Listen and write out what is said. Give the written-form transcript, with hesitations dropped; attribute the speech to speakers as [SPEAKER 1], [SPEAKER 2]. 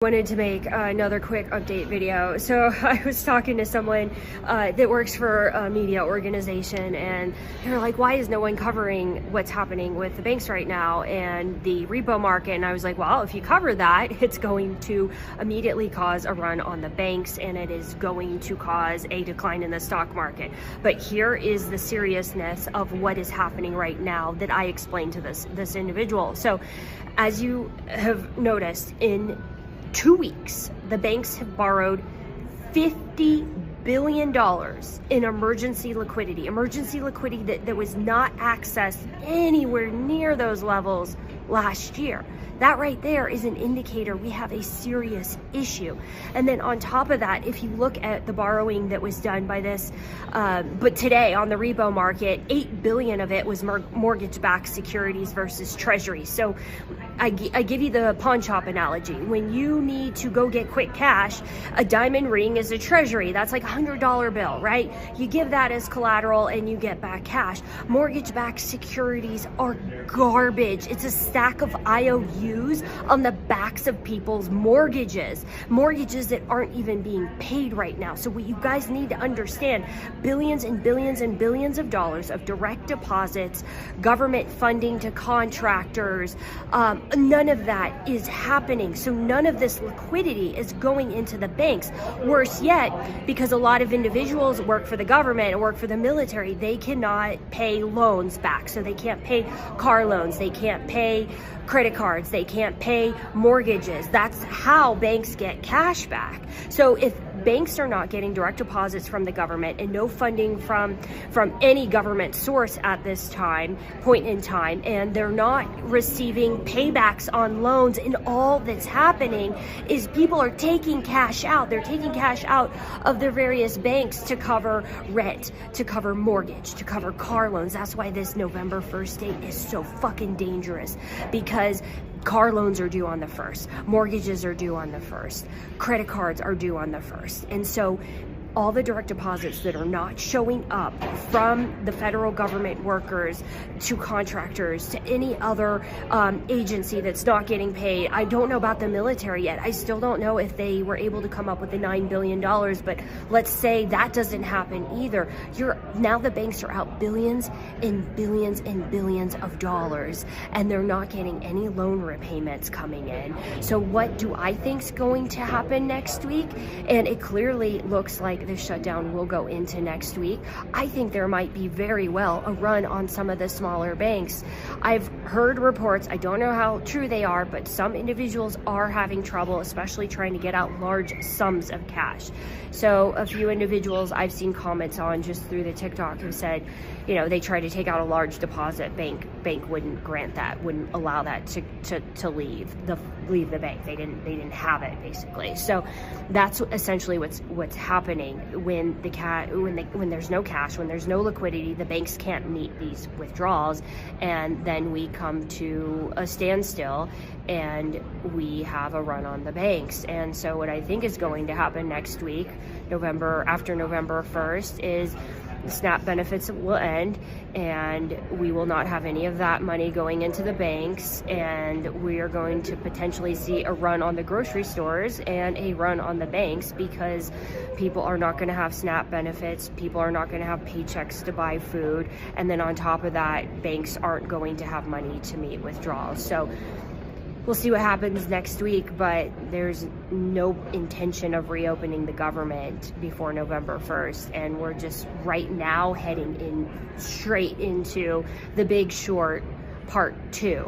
[SPEAKER 1] Wanted to make another quick update video. So I was talking to someone that works for a media organization, and they were like, why is no one covering what's happening with the banks right now and the repo market? And I was like, well, if you cover that, it's going to immediately cause a run on the banks, and it is going to cause a decline in the stock market. But here is the seriousness of what is happening right now that I explained to this individual. So as you have noticed, in 2 weeks, the banks have borrowed $50 billion in emergency liquidity that was not accessed anywhere near those levels last year. That right there is an indicator we have a serious issue. And then on top of that, if you look at the borrowing that was done by this, but today on the repo market, 8 billion of it was mortgage-backed securities versus treasuries. So I give you the pawn shop analogy. When you need to go get quick cash, a diamond ring is a treasury. That's like a $100 bill, right? You give that as collateral and you get back cash. Mortgage-backed securities are garbage. It's a stack of IOUs on the backs of people's mortgages that aren't even being paid right now. So what you guys need to understand, billions and billions and billions of dollars of direct deposits, government funding to contractors, none of that is happening. So none of this liquidity is going into the banks. Worse yet, because a lot of individuals work for the government or work for the military, they cannot pay loans back. So they can't pay car loans, they can't pay credit cards, they can't pay mortgages. That's how banks get cash back. So if banks are not getting direct deposits from the government and no funding from any government source at this point in time, and they're not receiving paybacks on loans, and all that's happening is people are taking cash out. They're taking cash out of their various banks to cover rent, to cover mortgage, to cover car loans. That's why this November 1st date is so fucking dangerous, because car loans are due on the 1st, mortgages are due on the 1st, credit cards are due on the 1st. And so all the direct deposits that are not showing up from the federal government workers to contractors to any other agency that's not getting paid. I don't know about the military yet. I still don't know if they were able to come up with the $9 billion, but let's say that doesn't happen either. Now the banks are out billions and billions and billions of dollars, and they're not getting any loan repayments coming in. So what do I think's going to happen next week? And it clearly looks like the shutdown will go into next week. I think there might be very well a run on some of the smaller banks. I've heard reports, I don't know how true they are, but some individuals are having trouble, especially trying to get out large sums of cash. So a few individuals I've seen comments on just through the TikTok have said, you know, they tried to take out a large deposit, bank wouldn't grant that, wouldn't allow that to leave the bank. They didn't have it, basically. So that's essentially what's happening when there's no cash, when there's no liquidity. The banks can't meet these withdrawals, and then we come to a standstill and we have a run on the banks. And so what I think is going to happen next week, after November 1st, is the SNAP benefits will end, and we will not have any of that money going into the banks, and we are going to potentially see a run on the grocery stores and a run on the banks, because people are not going to have SNAP benefits, people are not going to have paychecks to buy food, and then on top of that, banks aren't going to have money to meet withdrawals. So we'll see what happens next week, but there's no intention of reopening the government before November 1st. And we're just right now heading straight into The Big Short Part 2.